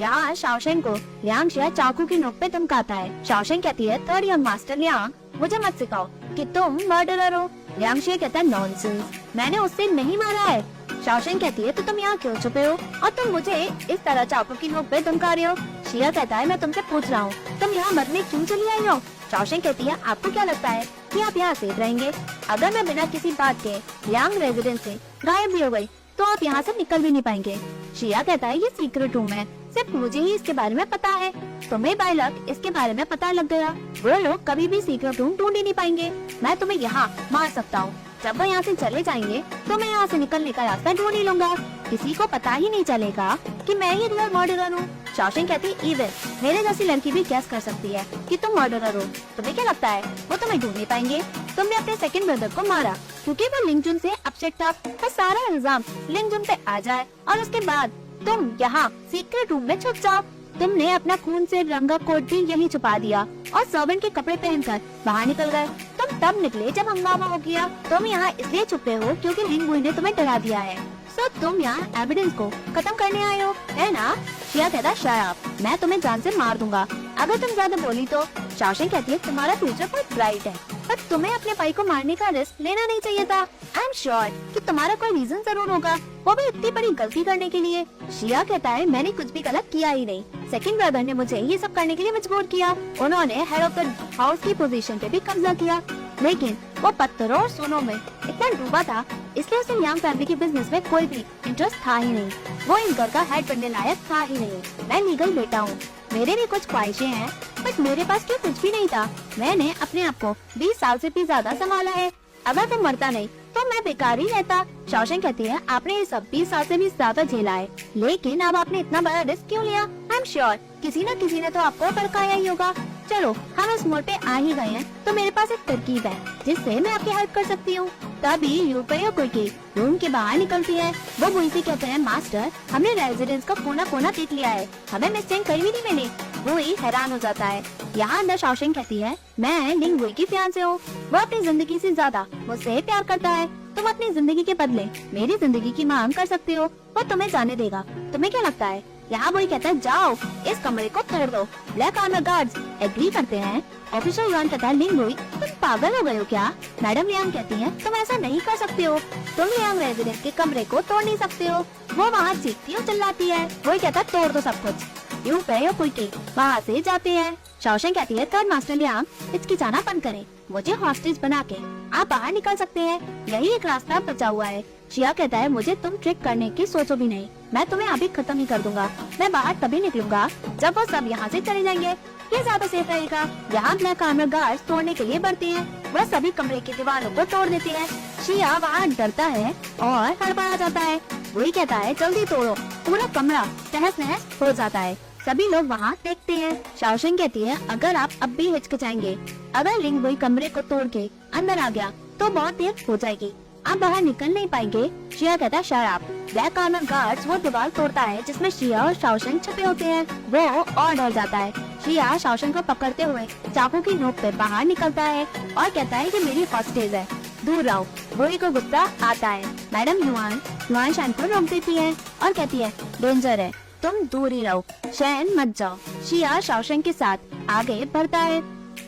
यहाँ शाओशेंग को लियांग शिया चाकू की नोक पे धमकाता है। शाओशेंग कहती है, थर्ड यंग मास्टर लियांग, मुझे मत सिखाओ कि तुम मर्डरर हो। लियांग शिया कहता है, नॉनसेंस, मैंने उससे नहीं मारा है। शाओशेंग कहती है, तो तुम यहाँ क्यों छुपे हो और तुम मुझे इस तरह चाकू की नोक पे धमका रहे हो। शिया कहता है, मैं तुमसे पूछ रहा हूँ, तुम यहाँ मरने क्यों चली आई हो। शाओशेंग कहती है, आपको क्या लगता है कि आप यहाँ सेफ रहेंगे? अगर मैं बिना किसी बात के लियांग रेजिडेंस से गायब भी हो गई तो आप यहाँ से निकल भी नहीं पाएंगे। शिया कहता है, ये सीक्रेट रूम है, सिर्फ मुझे ही इसके बारे में पता है। तुम्हें बाय लक इसके बारे में पता लग गया, वो लोग कभी भी सीक्रेट रूम ढूंढ ही नहीं पाएंगे। मैं तुम्हें यहाँ मार सकता हूँ। जब वो यहाँ से चले जाएंगे तो मैं यहाँ से निकलने का रास्ता ढूंढ ही लूंगा। किसी को पता ही नहीं चलेगा कि मैं ही रियल मर्डरर हूँ। शाओशेंग कहती है, इवन मेरे जैसी लड़की भी गैस कर सकती है कि तुम मर्डरर हो। तुम्हें क्या लगता है वो तुम्हें ढूंढ नहीं पाएंगे? तुमने अपने सेकंड ब्रदर को मारा क्योंकि वो लिंगजुन से अपसेट था। तो सारा इल्जाम लिंगजुन पे आ जाए और उसके बाद तुम यहाँ सीक्रेट रूम में छुप जाओ। तुमने अपना खून से रंगा कोट भी यहीं छुपा दिया और सर्वेंट के कपड़े पहनकर बाहर निकल गए। तुम तब निकले जब हंगामा हो गया। तुम यहाँ इसलिए छुपे हो क्योंकि लिंग बुई ने तुम्हें डरा दिया है। सो तुम यहाँ एविडेंस को खत्म करने आए हो, है ना? शिया कहता, शायद मैं तुम्हें जान से मार दूंगा अगर तुम ज्यादा बोली तो। शाओशेंग कहती है, तुम्हारा फ्यूचर बहुत ब्राइट है, पर तुम्हें अपने भाई को मारने का रिस्क लेना नहीं चाहिए था। आई एम श्योर कि तुम्हारा कोई रीजन जरूर होगा, वो भी इतनी बड़ी गलती करने के लिए। शिया कहता है, मैंने कुछ भी गलत किया ही नहीं। सेकंड ब्रदर ने मुझे ये सब करने के लिए मजबूर किया। उन्होंने हेड ऑफ द हाउस की पोजीशन पे भी कब्जा किया, लेकिन वो पत्थरों और सोनों में इतना डूबा था, इसलिए उसे लियांग फैमिली के बिजनेस में कोई भी इंटरेस्ट था ही नहीं। वो इस घर का हेड बनने लायक था ही नहीं। मैं लीगल बेटा हूँ, मेरे भी कुछ ख्वाहिशें हैं, बट मेरे पास क्यों कुछ भी नहीं था। मैंने अपने आप को 20 साल से भी ज्यादा संभाला है। अगर तुम मरता नहीं तो मैं बेकार ही रहता। शाओशेंग कहती है, आपने ये सब 20 साल से भी ज्यादा झेला है, लेकिन अब आपने इतना बड़ा रिस्क क्यों लिया? आई एम श्योर किसी न किसी ने तो आपको भड़काया ही होगा। चलो हम इस मोड़ पे आ ही गए हैं, तो मेरे पास एक तरकीब है जिससे मैं आपकी हेल्प कर सकती हूँ। तभी यूपेयो कुकी रूम के बाहर निकलती है। वो बुई से कहते हैं, मास्टर हमने रेजिडेंस का कोना कोना देख लिया है, हमें मिस्टेक कहीं भी नहीं मिली। वो ही हैरान हो जाता है। यहाँ अंदर शाओशेंग कहती है, मैं लिंग बुई की फियांसे हूँ, वो अपनी जिंदगी से ज्यादा मुझसे प्यार करता है। तुम अपनी जिंदगी के बदले मेरी जिंदगी की मांग कर सकते हो, वो तुम्हें जाने देगा। तुम्हें क्या लगता है? यहाँ वही कहता है, जाओ इस कमरे को तोड़ दो। ब्लैक आर्मर गार्ड्स एग्री करते हैं। ऑफिसर युआन कहता है, लिंग बुई तुम पागल हो गए हो क्या? मैडम लियांग कहती है, तुम ऐसा नहीं कर सकते हो, तुम लियांग रेजिडेंस के कमरे को तोड़ नहीं सकते हो। वो वहाँ चीखती और चिल्लाती है। वही कहता है, तोड़ दो सब कुछ। यूपेयो कुकी वहाँ से जाते हैं। शाओशेंग कहती है, थर्ड मास्टर लियांग हिचकिचाना बंद करें, मुझे हॉस्टेज बना के आप बाहर निकल सकते हैं, यही एक रास्ता बचा हुआ है। शिया कहता है, मुझे तुम ट्रिक करने की सोचो भी नहीं, मैं तुम्हें अभी खत्म ही कर दूंगा। मैं बाहर तभी निकलूंगा जब वो सब यहाँ से चले जाएंगे, ये ज्यादा सेफ रहेगा। यहाँ ब्लैक आर्मर गार्ड्स तोड़ने के लिए बढ़ते हैं, वह सभी कमरे की दीवारों को तोड़ देते हैं। शिया वहाँ डरता है और हड़बड़ा जाता है। वही कहता है, जल्दी तोड़ो। पूरा कमरा तहस नहस हो जाता है। सभी लोग वहाँ देखते हैं। शाओशेंग कहती है, अगर आप अब भी हिचकिचाएंगे, अगर लिंग बुई कमरे को तोड़ के अंदर आ गया तो बहुत देर हो जाएगी, आप बाहर निकल नहीं पाएंगे। शिया कहता है, शराब। ब्लैक आर्मर गार्ड्स वो दीवार तोड़ता है जिसमें शिया और शाओशेंग छुपे होते हैं। वो और डर जाता है। शिया शाओशेंग को पकड़ते हुए चाकू की नोक पे बाहर निकलता है और कहता है कि मेरी हॉस्टेज है, दूर रहो। वही को गुस्सा आता है। मैडम युआन शैन को रोक देती है और कहती है, डेंजर है, तुम दूर ही रहो, शैन मत जाओ। शिया शाओशेंग के साथ आगे बढ़ता है।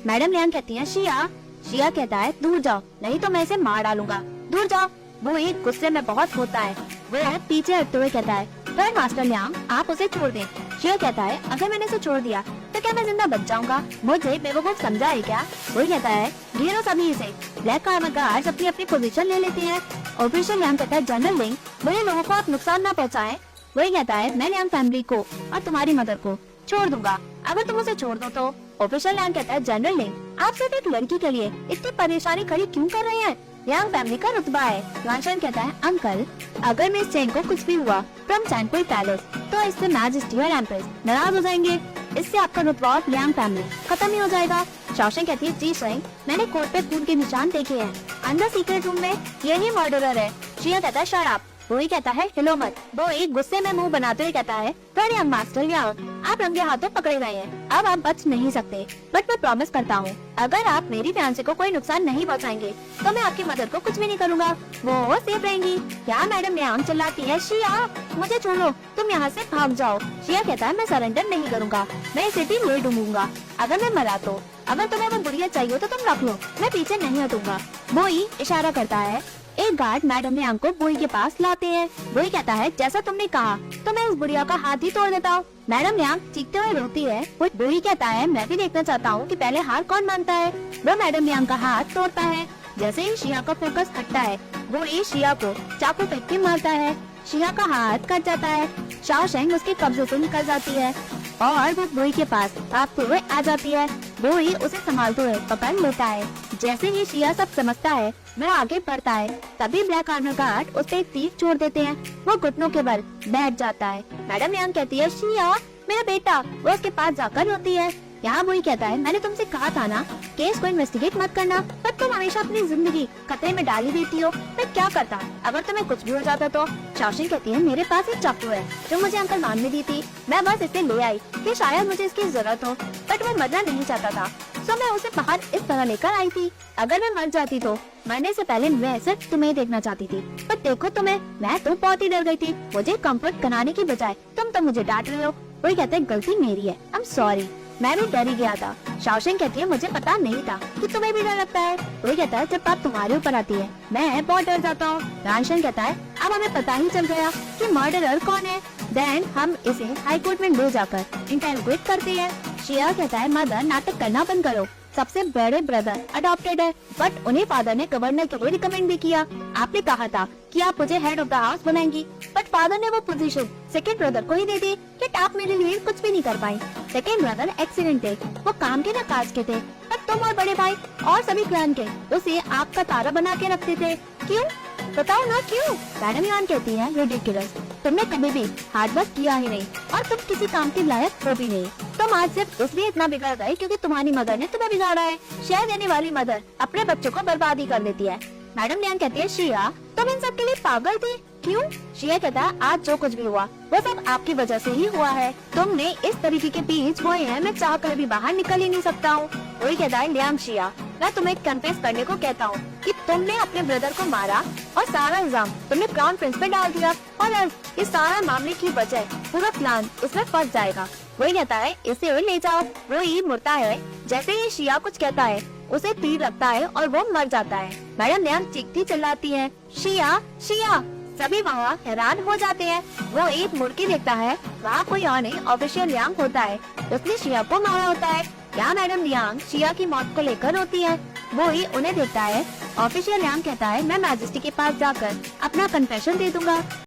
मैडम लियांग कहती है, शिया कहता है, दूर जाओ नहीं तो मैं इसे मार डालूंगा, दूर जाओ। वो एक गुस्से में बहुत होता है। वो पीछे हटते हुए कहता है, थर्ड मास्टर लियांग आप उसे छोड़ दें। शिया कहता है, अगर मैंने इसे छोड़ दिया तो क्या मैं जिंदा बच जाऊंगा? मुझे बेवकूफ समझा है क्या? वो कहता है, घेरो सभी इसे। ब्लैक आर्मर गार्ड्स अपनी अपनी पोजीशन ले लेते हैं। ऑफिसर लियांग कहता है, जनरल लिंग बुरे लोगों को आप नुकसान न पहुँचाए। वही कहता है, मैं लियांग फैमिली को और तुम्हारी मदर को छोड़ दूंगा अगर तुम उसे छोड़ दो तो। ऑफिसर लियांग कहता है, जनरल लिंग आप सिर्फ एक लड़की के लिए इतनी परेशानी खड़ी क्यों कर रहे हैं? लियांग फैमिली का रुतबा है। युआन शैन कहता है, अंकल अगर मिस चेंग को कुछ भी हुआ फ्रॉम चैनपुई पैलेस तो इससे मैजेस्टी और एम्प्रेस नाराज हो जाएंगे, इससे आपका रुतबा और लियांग फैमिली खत्म ही हो जाएगा। शाओशेंग कहती है, जी शेंग मैंने कोट पे खून के निशान देखे हैं, अंदर सीक्रेट रूम में यही मर्डरर है। शिया कहता है, शट अप। वो ही कहता है, हिलो मत। वो एक गुस्से में मुंह बनाते हुए कहता है, थर्ड यंग मास्टर लियांग आप रंगे हाथों पकड़े गए हैं, अब आप बच नहीं सकते, बट मैं प्रॉमिस करता हूँ अगर आप मेरी फियांसे को कोई नुकसान नहीं पहुँचाएंगे तो मैं आपकी मदर को कुछ भी नहीं करूँगा, वो सेफ रहेंगी। क्या मैडम लियांग चिल्लाती है, शिया मुझे छोड़ो, तुम यहाँ से भाग जाओ। शिया कहता है मैं सरेंडर नहीं करूँगा, मैं सिटी ले डूबूंगा। अगर मैं मरा तो अगर तुम्हें वो बुढ़िया चाहिए तो तुम रख लो, मैं पीछे नहीं हटूंगा। बोई इशारा करता है। एक गार्ड मैडम लियांग को बोई के पास लाते हैं। बोई कहता है जैसा तुमने कहा तो मैं उस बुढ़िया का हाथ ही तोड़ देता हूँ। मैडम लियांग चीखते हुए रोती है। बोई कहता है मैं भी देखना चाहता हूँ कि पहले हार कौन मानता है। वो मैडम लियांग का हाथ तोड़ता है। जैसे ही शिया का फोकस हटता है वो शिया को चाकू फेंक के मारता है। शिया का हाथ कट जाता है। शाओशेंग उसके कब्जे से निकल जाती है और वो बोई के पास भागते हुए आ जाती है। बोई उसे संभालते हुए पकड़ लेता है। जैसे ही शिया सब समझता है वह आगे बढ़ता है, तभी ब्लैक आर्मर गार्ड उस पे एक तीर छोड़ देते हैं। वो घुटनों के बल बैठ जाता है। मैडम लियांग कहती है शिया मेरा बेटा। वो उसके पास जाकर रोती है। यहाँ बोई कहता है मैंने तुमसे कहा था ना केस को इन्वेस्टिगेट मत करना, पर तुम हमेशा अपनी जिंदगी खतरे में डाली देती हो। मैं क्या करता अगर तुम्हें कुछ भी हो जाता तो। शाओशेंग कहती है मेरे पास एक चाकू है जो मुझे अंकल मान ने दी थी, मैं बस इसे ले आई कि शायद मुझे इसकी जरूरत हो, बट मैं मरना नहीं चाहता था, सो मैं उसे बाहर इस तरह लेकर आई थी। अगर मैं मर जाती तो मरने से पहले मैं सिर्फ तुम्हें देखना चाहती थी, पर देखो तुम्हें, मैं तो बहुत ही डर गई थी। मुझे कंफर्ट कराने की बजाय तुम तो मुझे डांट रहे हो। कोई कहते हैं गलती मेरी है, आई एम सॉरी, मैं भी डर ही गया था। शाओशेंग कहती है मुझे पता नहीं था कि तुम्हें भी डर लगता है। कोई कहता है जब बात तुम्हारे ऊपर आती है मैं बहुत डर जाता हूँ। रानशन कहता है अब हमें पता ही चल गया कि मर्डरर कौन है, देन हम इसे हाई कोर्ट में ले जाकर इंटेरोगेट करते हैं। शिया कहता है मदर नाटक करना बंद करो, सबसे बड़े ब्रदर अडॉप्टेड है, बट उन्हें फादर ने गवर्नर के लिए रिकमेंड भी किया। आपने कहा था कि आप मुझे हेड ऑफ द हाउस बनाएंगी, बट फादर ने वो पोजीशन सेकंड ब्रदर को ही दे दी कि आप मेरे लिए कुछ भी नहीं कर पाई। सेकंड ब्रदर एक्सीडेंट थे, वो काम के न काज के थे, पर तुम और बड़े भाई और सभी क्लैन के उसे आपका तारा बना के रखते थे। क्यों बताओ ना क्यों। मैडम यान कहती है रिडिकुलस, तुमने कभी भी हार्ड वर्क किया ही नहीं और तुम किसी काम के लायक हो भी नहीं। तुम आज सिर्फ इसलिए इतना बिगड़ गए क्योंकि तुम्हारी मदर ने तुम्हें बिगाड़ा है। शहर देने वाली मदर अपने बच्चों को बर्बाद ही कर देती है। मैडम लियांग कहती है शिया तुम इन सब के लिए पागल थे। क्यों। शिया कहता है आज जो कुछ भी हुआ वो सब आपकी वजह से ही हुआ है। तुमने इस तरीके के बीच बोए हैं, मैं चाह कर भी बाहर निकल ही नहीं सकता हूँ। वही कहता है लियांग शिया मैं तुम्हें कन्फेस करने को कहता हूँ कि तुमने अपने ब्रदर को मारा और सारा इल्जाम तुमने क्राउन प्रिंस पे डाल दिया और अब इस सारा मामले की वजह पूरा प्लान इसमें फंस जाएगा। वही कहता है इसे ले जाओ। वही मुड़ता है। जैसे ही शिया कुछ कहता है उसे तीर लगता है और वो मर जाता है। मैडम लियांग चीखती चिल्लाती है शिया शिया। सभी वहाँ हैरान हो जाते हैं। वो एक मुड़ के देखता है, वहाँ कोई और नहीं ऑफिशियल लियांग होता है, उसने शिया को मारा होता है। यहाँ मैडम लियांग शिया की मौत को लेकर रोती है। वो ही उन्हें देखता है। ऑफिशियल लियांग कहता है मैं मैजेस्टी के पास जाकर अपना कन्फेशन दे दूंगा।